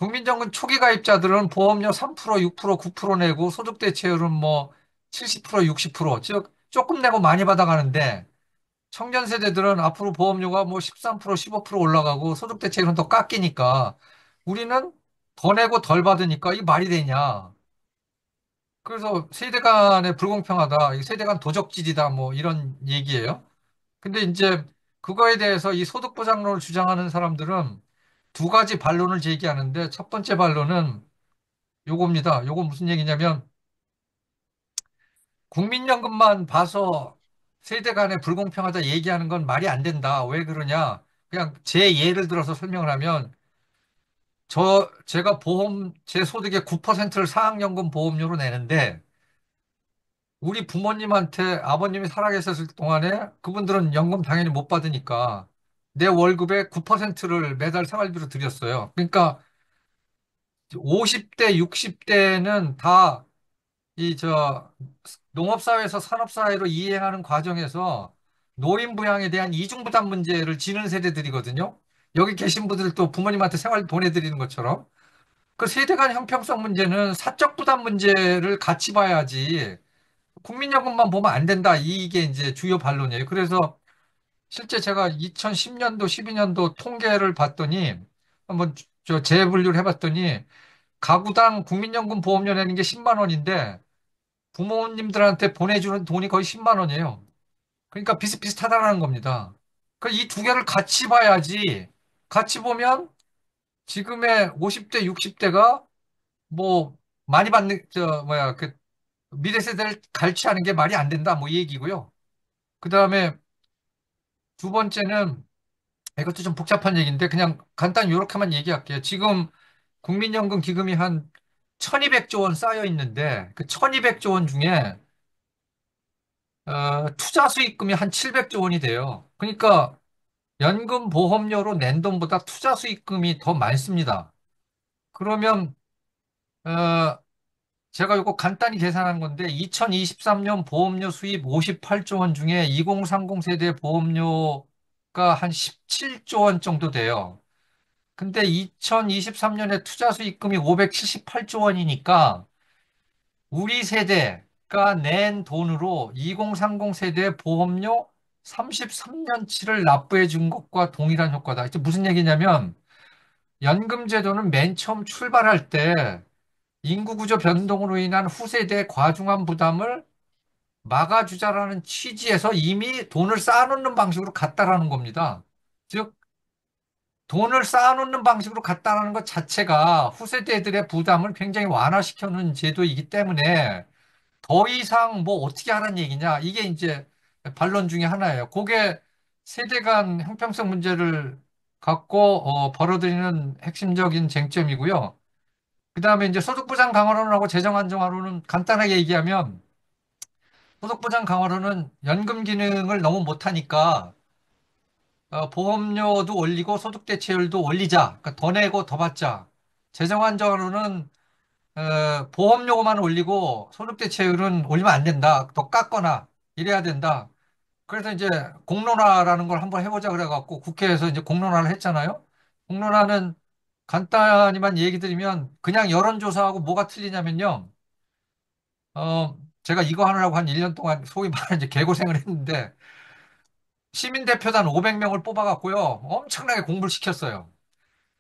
국민연금 초기 가입자들은 보험료 3%, 6%, 9% 내고 소득 대체율은 뭐 70%, 60%, 즉 조금 내고 많이 받아가는데 청년 세대들은 앞으로 보험료가 뭐 13%, 15% 올라가고 소득 대체율은 더 깎이니까 우리는 더 내고 덜 받으니까 이게 말이 되냐. 그래서 세대 간의 불공평하다. 이 세대 간 도적질이다. 뭐 이런 얘기예요. 근데 이제 그거에 대해서 이 소득보장론을 주장하는 사람들은 두 가지 반론을 제기하는데 첫 번째 반론은 요겁니다. 요거 무슨 얘기냐면 국민연금만 봐서 세대 간의 불공평하다 얘기하는 건 말이 안 된다. 왜 그러냐? 그냥 제 예를 들어서 설명을 하면 제가 제 소득의 9%를 사학연금 보험료로 내는데 우리 부모님한테 아버님이 살아계셨을 동안에 그분들은 연금 당연히 못 받으니까 내 월급의 9%를 매달 생활비로 드렸어요. 그러니까 50대, 60대는 다 농업사회에서 산업사회로 이행하는 과정에서 노인부양에 대한 이중부담 문제를 지는 세대들이거든요. 여기 계신 분들도 부모님한테 생활 보내드리는 것처럼. 그 세대 간 형평성 문제는 사적 부담 문제를 같이 봐야지 국민연금만 보면 안 된다. 이게 이제 주요 반론이에요. 그래서 실제 제가 2010년도, 12년도 통계를 봤더니 한번 재분류를 해봤더니 가구당 국민연금 보험료 내는 게 10만 원인데 부모님들한테 보내주는 돈이 거의 10만 원이에요. 그러니까 비슷비슷하다는 겁니다. 그 이 두 개를 같이 봐야지. 같이 보면 지금의 50대, 60대가 뭐 많이 받는 그 미래 세대를 갈취하는 게 말이 안 된다. 뭐 이 얘기고요. 그다음에 두 번째는 이것도 좀 복잡한 얘기인데 그냥 간단히 이렇게만 얘기할게요. 지금 국민연금 기금이 한 1200조 원 쌓여 있는데 그 1200조 원 중에 투자 수익금이 한 700조 원이 돼요. 그러니까 연금 보험료로 낸 돈보다 투자 수익금이 더 많습니다. 그러면 어, 제가 이거 간단히 계산한 건데 2023년 보험료 수입 58조 원 중에 2030 세대 보험료가 한 17조 원 정도 돼요. 근데 2023년에 투자 수익금이 578조 원이니까 우리 세대가 낸 돈으로 2030 세대 보험료 33년치를 납부해 준 것과 동일한 효과다. 이게 무슨 얘기냐면 연금제도는 맨 처음 출발할 때 인구 구조 변동으로 인한 후세대 과중한 부담을 막아주자라는 취지에서 이미 돈을 쌓아놓는 방식으로 갔다라는 겁니다. 즉, 돈을 쌓아놓는 방식으로 갔다라는 것 자체가 후세대들의 부담을 굉장히 완화시켜놓은 제도이기 때문에 더 이상 뭐 어떻게 하라는 얘기냐. 이게 이제 반론 중에 하나예요. 그게 세대 간 형평성 문제를 갖고 벌어들이는 핵심적인 쟁점이고요. 그다음에 이제 소득보장 강화론하고 재정 안정화론은 간단하게 얘기하면 소득보장 강화론은 연금 기능을 너무 못하니까 보험료도 올리고 소득 대체율도 올리자. 그러니까 더 내고 더 받자. 재정 안정화론은 보험료만 올리고 소득 대체율은 올리면 안 된다. 더 깎거나 이래야 된다. 그래서 이제 공론화라는 걸 한번 해보자 그래갖고 국회에서 이제 공론화를 했잖아요. 공론화는 간단히만 얘기 드리면 그냥 여론조사하고 뭐가 틀리냐면요. 제가 이거 하느라고 한 1년 동안 소위 말하는 이제 개고생을 했는데 시민대표단 500명을 뽑아갖고요. 엄청나게 공부를 시켰어요.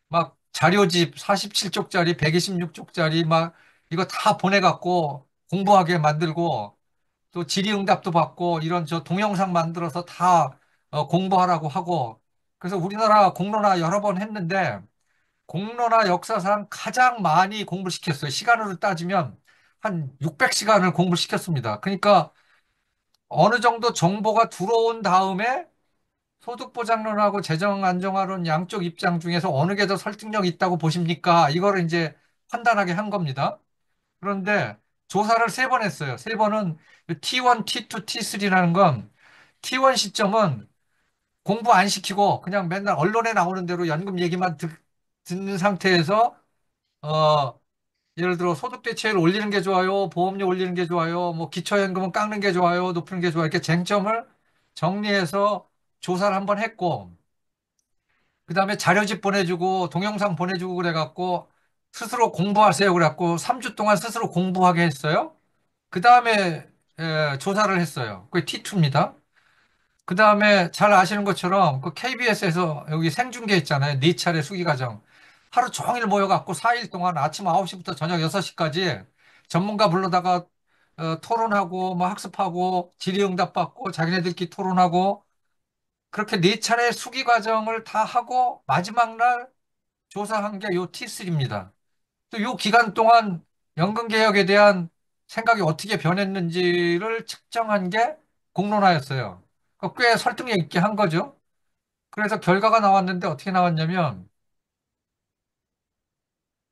막 자료집 47쪽짜리, 126쪽짜리 막 이거 다 보내갖고 공부하게 만들고 또 질의응답도 받고 이런 저 동영상 만들어서 다 공부하라고 하고 그래서 우리나라 공론화 여러 번 했는데 공론화 역사상 가장 많이 공부를 시켰어요. 시간으로 따지면 한 600시간을 공부를 시켰습니다. 그러니까 어느 정도 정보가 들어온 다음에 소득보장론하고 재정안정화론 양쪽 입장 중에서 어느 게 더 설득력 있다고 보십니까? 이거를 이제 판단하게 한 겁니다. 그런데 조사를 세 번 했어요. 세 번은 T1, T2, T3라는 건 T1 시점은 공부 안 시키고 그냥 맨날 언론에 나오는 대로 연금 얘기만 듣는 상태에서 어, 예를 들어 소득 대체율 올리는 게 좋아요, 보험료 올리는 게 좋아요, 뭐 기초연금은 깎는 게 좋아요, 높이는 게 좋아요. 이렇게 쟁점을 정리해서 조사를 한번 했고 그다음에 자료집 보내주고 동영상 보내주고 그래갖고 스스로 공부하세요. 그래갖고 3주 동안 스스로 공부하게 했어요. 그 다음에 조사를 했어요. 그게 T2입니다. 그 다음에 잘 아시는 것처럼 그 KBS에서 여기 생중계 있잖아요. 네 차례 수기 과정. 하루 종일 모여갖고 4일 동안 아침 9시부터 저녁 6시까지 전문가 불러다가 토론하고 뭐 학습하고 질의응답 받고 자기네들끼리 토론하고 그렇게 네 차례 수기 과정을 다 하고 마지막 날 조사한 게 요 T3입니다. 또 요 기간 동안 연금 개혁에 대한 생각이 어떻게 변했는지를 측정한 게 공론화였어요. 꽤 설득력 있게 한 거죠. 그래서 결과가 나왔는데 어떻게 나왔냐면,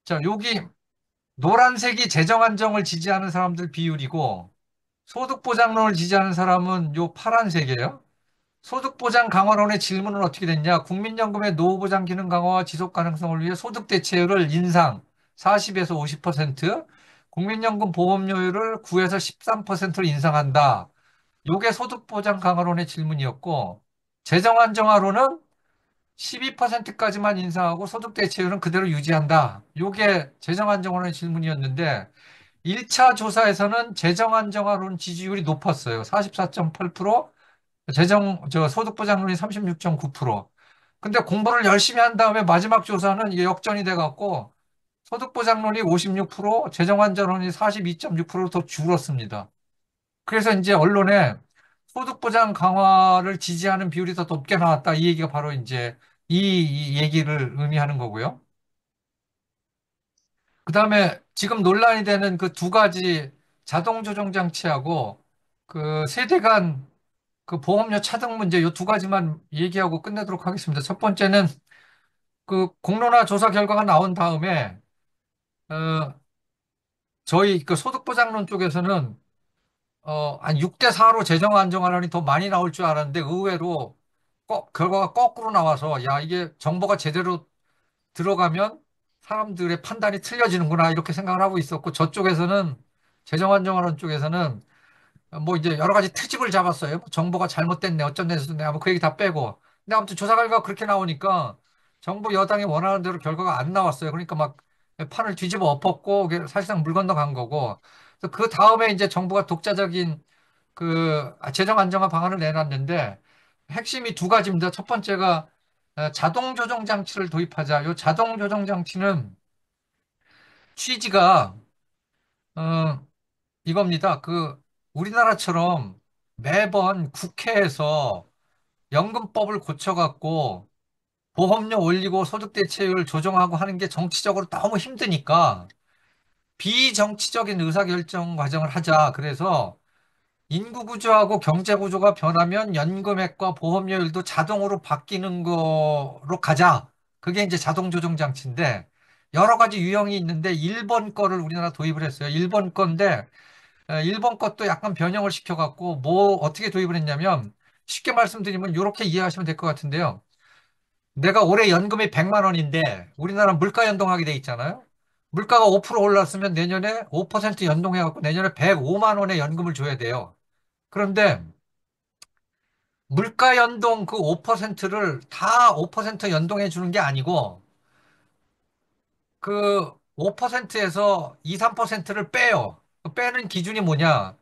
자, 여기 노란색이 재정 안정을 지지하는 사람들 비율이고, 소득보장론을 지지하는 사람은 요 파란색이에요. 소득보장 강화론의 질문은 어떻게 됐냐? 국민연금의 노후보장 기능 강화와 지속 가능성을 위해 소득 대체율을 인상 40에서 50%, 국민연금 보험료율을 9에서 13%로 인상한다. 요게 소득보장 강화론의 질문이었고, 재정 안정화론은 12%까지만 인상하고 소득 대체율은 그대로 유지한다. 요게 재정 안정화론의 질문이었는데, 1차 조사에서는 재정 안정화론 지지율이 높았어요. 44.8%, 소득보장률이 36.9%. 근데 공부를 열심히 한 다음에 마지막 조사는 이게 역전이 돼갖고 소득보장률이 56%, 재정안전론이 42.6%로 더 줄었습니다. 그래서 이제 언론에 소득보장 강화를 지지하는 비율이 더 높게 나왔다. 이 얘기가 바로 이제 이 얘기를 의미하는 거고요. 그 다음에 지금 논란이 되는 그 두 가지 자동 조정 장치하고 그 세대 간 그 보험료 차등 문제 이 두 가지만 얘기하고 끝내도록 하겠습니다. 첫 번째는 그 공론화 조사 결과가 나온 다음에 어 저희 그 소득보장론 쪽에서는 한 6대 4로 재정 안정화론이 더 많이 나올 줄 알았는데 의외로 결과가 거꾸로 나와서 야 이게 정보가 제대로 들어가면 사람들의 판단이 틀려지는구나 이렇게 생각을 하고 있었고 저쪽에서는 재정 안정화론 쪽에서는 뭐 이제 여러 가지 트집을 잡았어요. 뭐 정보가 잘못됐네, 어쩐됐네, 뭐 그 얘기 다 빼고. 근데 아무튼 조사 결과가 그렇게 나오니까 정부 여당이 원하는 대로 결과가 안 나왔어요. 그러니까 막 판을 뒤집어 엎었고 그게 사실상 물 건너간 거고. 그래서 그 다음에 이제 정부가 독자적인 그 재정 안정화 방안을 내놨는데 핵심이 두 가지입니다. 첫 번째가 자동 조정 장치를 도입하자. 요 자동 조정 장치는 취지가 어, 이겁니다. 그 우리나라처럼 매번 국회에서 연금법을 고쳐갖고 보험료 올리고 소득 대체율 조정하고 하는 게 정치적으로 너무 힘드니까 비정치적인 의사결정 과정을 하자. 그래서 인구 구조하고 경제 구조가 변하면 연금액과 보험료율도 자동으로 바뀌는 거로 가자. 그게 이제 자동 조정 장치인데 여러 가지 유형이 있는데 일본 거를 우리나라 도입을 했어요. 일본 건데 일본 것도 약간 변형을 시켜갖고 뭐 어떻게 도입을 했냐면 쉽게 말씀드리면 이렇게 이해하시면 될 것 같은데요. 내가 올해 연금이 100만 원인데 우리나라 물가 연동하게 돼 있잖아요. 물가가 5% 올랐으면 내년에 5% 연동해갖고 내년에 105만 원의 연금을 줘야 돼요. 그런데 물가 연동 그 5%를 다 5% 연동해 주는 게 아니고 그 5%에서 2, 3%를 빼요. 그 빼는 기준이 뭐냐?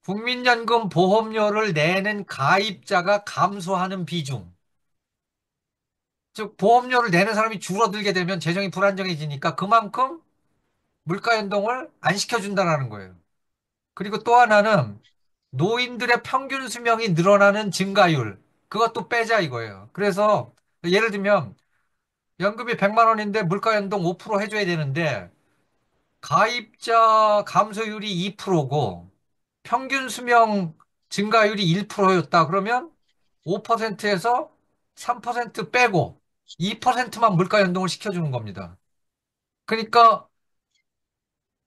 국민연금 보험료를 내는 가입자가 감소하는 비중. 즉, 보험료를 내는 사람이 줄어들게 되면 재정이 불안정해지니까 그만큼 물가 연동을 안 시켜준다라는 거예요. 그리고 또 하나는 노인들의 평균 수명이 늘어나는 증가율. 그것도 빼자 이거예요. 그래서 예를 들면 연금이 100만 원인데 물가 연동 5% 해줘야 되는데 가입자 감소율이 2%고 평균 수명 증가율이 1%였다. 그러면 5%에서 3% 빼고 2%만 물가 연동을 시켜주는 겁니다. 그러니까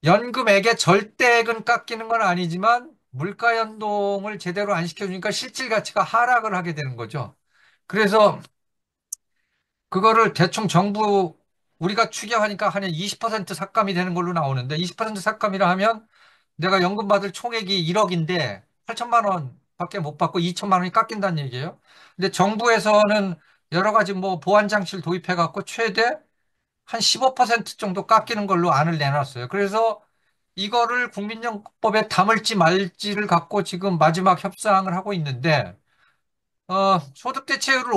연금액의 절대액은 깎이는 건 아니지만 물가 연동을 제대로 안 시켜주니까 실질 가치가 하락을 하게 되는 거죠. 그래서 그거를 대충 정부 우리가 추경하니까 한 20% 삭감이 되는 걸로 나오는데 20% 삭감이라 하면 내가 연금 받을 총액이 1억인데 8천만 원밖에 못 받고 2천만 원이 깎인다는 얘기예요. 근데 정부에서는 여러 가지 뭐 보완 장치를 도입해 갖고 최대 한 15% 정도 깎이는 걸로 안을 내놨어요. 그래서 이거를 국민연금법에 담을지 말지를 갖고 지금 마지막 협상을 하고 있는데, 소득 대체율을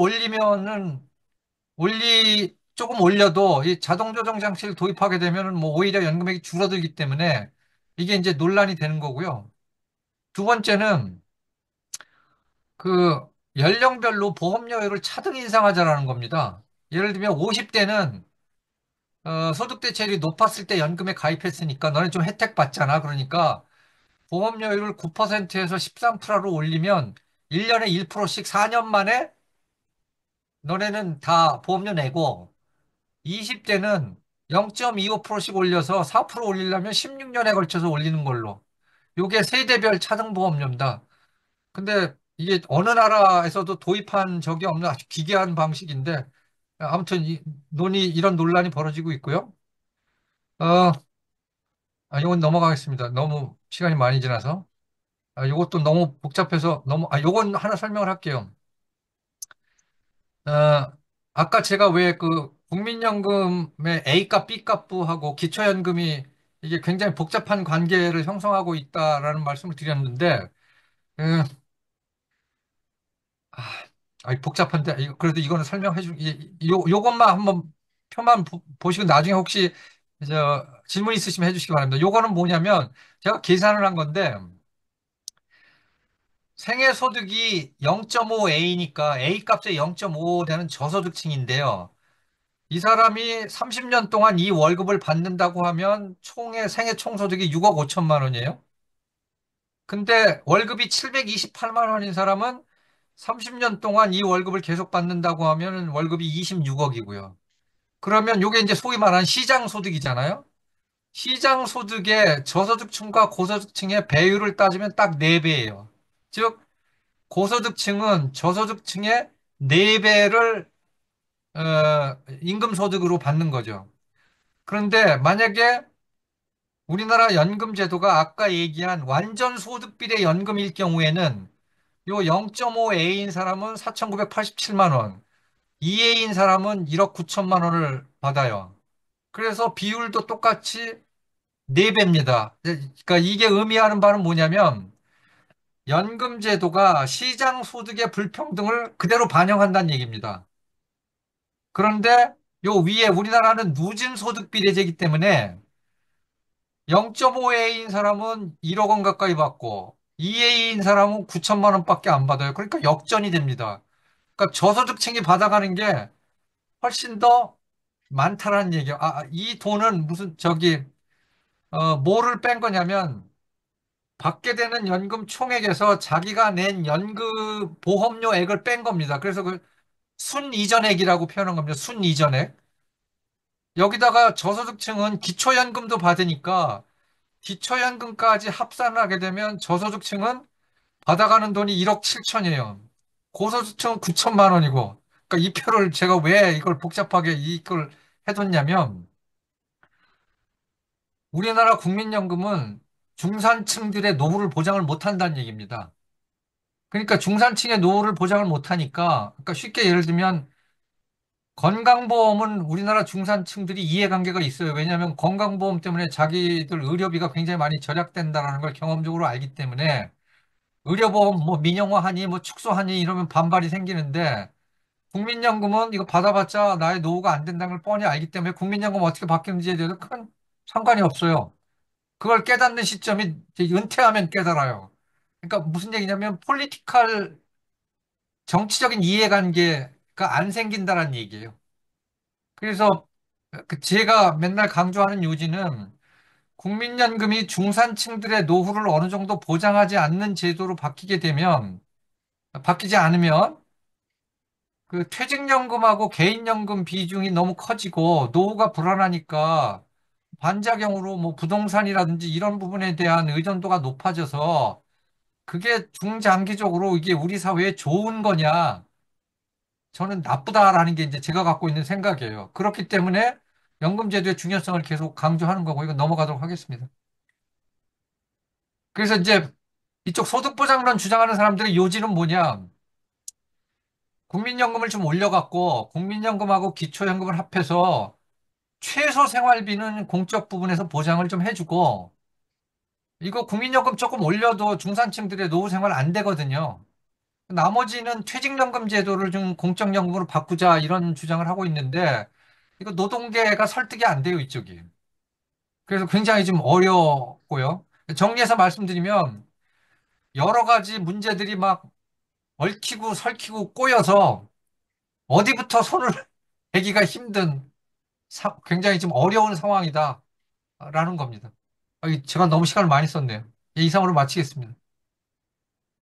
조금 올려도 이 자동 조정 장치를 도입하게 되면은 뭐 오히려 연금액이 줄어들기 때문에 이게 이제 논란이 되는 거고요. 두 번째는 그 연령별로 보험료율을 차등 인상하자라는 겁니다. 예를 들면 50대는 소득 대체율이 높았을 때 연금에 가입했으니까 너네 좀 혜택 받잖아. 그러니까 보험료율을 9%에서 13%로 올리면 1년에 1%씩 4년 만에 너네는 다 보험료 내고 20대는 0.25%씩 올려서 4% 올리려면 16년에 걸쳐서 올리는 걸로. 요게 세대별 차등보험료입니다. 근데 이게 어느 나라에서도 도입한 적이 없는 아주 기괴한 방식인데 아무튼 이런 논란이 벌어지고 있고요. 어, 이건 넘어가겠습니다. 너무 시간이 많이 지나서. 요것도 너무 복잡해서 요건 하나 설명을 할게요. 어, 아까 제가 왜 그 국민연금의 A값, B값부하고 기초연금이 이게 굉장히 복잡한 관계를 형성하고 있다라는 말씀을 드렸는데, 어, 아, 복잡한데, 그래도 이거는 요것만 한번 표만 보시고 나중에 혹시 질문 있으시면 해주시기 바랍니다. 요거는 뭐냐면 제가 계산을 한 건데, 생애소득이 0.5A니까 A값의 0.5 되는 저소득층인데요. 이 사람이 30년 동안 이 월급을 받는다고 하면 생애 총소득이 6억 5천만 원이에요. 근데 월급이 728만 원인 사람은 30년 동안 이 월급을 계속 받는다고 하면 월급이 26억이고요. 그러면 이게 이제 소위 말하는 시장소득이잖아요. 시장소득의 저소득층과 고소득층의 배율을 따지면 딱 4배예요. 즉, 고소득층은 저소득층의 4배를 임금소득으로 받는 거죠. 그런데 만약에 우리나라 연금 제도가 아까 얘기한 완전 소득 비례 연금일 경우에는 요 0.5A인 사람은 4,987만 원, 2A인 사람은 1억 9천만 원을 받아요. 그래서 비율도 똑같이 4배입니다. 그러니까 이게 의미하는 바는 뭐냐면 연금 제도가 시장 소득의 불평등을 그대로 반영한다는 얘기입니다. 그런데 요 위에 우리나라는 누진 소득 비례제이기 때문에 0.5A인 사람은 1억 원 가까이 받고 2A인 사람은 9천만 원밖에 안 받아요. 그러니까 역전이 됩니다. 그러니까 저소득층이 받아가는 게 훨씬 더 많다라는 얘기예요. 이 돈은 뭐를 뺀 거냐면 받게 되는 연금 총액에서 자기가 낸 연금 보험료액을 뺀 겁니다. 그래서 그 순이전액이라고 표현한 겁니다. 순이전액. 여기다가 저소득층은 기초연금도 받으니까 기초연금까지 합산을 하게 되면 저소득층은 받아가는 돈이 1억 7천이에요. 고소득층은 9천만 원이고. 그러니까 이 표를 제가 왜 이걸 복잡하게 이걸 해뒀냐면 우리나라 국민연금은 중산층들의 노후를 보장을 못한다는 얘기입니다. 그러니까 중산층의 노후를 보장을 못하니까 그러니까 쉽게 예를 들면 건강보험은 우리나라 중산층들이 이해관계가 있어요. 왜냐하면 건강보험 때문에 자기들 의료비가 굉장히 많이 절약된다는 걸 경험적으로 알기 때문에 의료보험 뭐 민영화하니 뭐 축소하니 이러면 반발이 생기는데 국민연금은 이거 받아봤자 나의 노후가 안 된다는 걸 뻔히 알기 때문에 국민연금 어떻게 바뀌는지에 대해서 큰 상관이 없어요. 그걸 깨닫는 시점이 이제 은퇴하면 깨달아요. 그러니까 무슨 얘기냐면 폴리티컬 정치적인 이해관계가 안 생긴다는 얘기예요. 그래서 제가 맨날 강조하는 요지는 국민연금이 중산층들의 노후를 어느 정도 보장하지 않는 제도로 바뀌지 않으면 그 퇴직연금하고 개인연금 비중이 너무 커지고 노후가 불안하니까 반작용으로 뭐 부동산이라든지 이런 부분에 대한 의존도가 높아져서 그게 중장기적으로 이게 우리 사회에 좋은 거냐? 저는 나쁘다라는 게 이제 제가 갖고 있는 생각이에요. 그렇기 때문에 연금제도의 중요성을 계속 강조하는 거고 이건 넘어가도록 하겠습니다. 그래서 이제 이쪽 소득보장론 주장하는 사람들의 요지는 뭐냐? 국민연금을 좀 올려갖고 국민연금하고 기초연금을 합해서 최소 생활비는 공적 부분에서 보장을 좀 해주고, 이거 국민연금 조금 올려도 중산층들의 노후 생활 안 되거든요. 나머지는 퇴직연금 제도를 좀 공적연금으로 바꾸자 이런 주장을 하고 있는데, 이거 노동계가 설득이 안 돼요, 이쪽이. 그래서 굉장히 좀 어렵고요. 정리해서 말씀드리면, 여러 가지 문제들이 막 얽히고 설키고 꼬여서 어디부터 손을 대기가 힘든 굉장히 좀 어려운 상황이다라는 겁니다. 제가 너무 시간을 많이 썼네요. 예, 이상으로 마치겠습니다.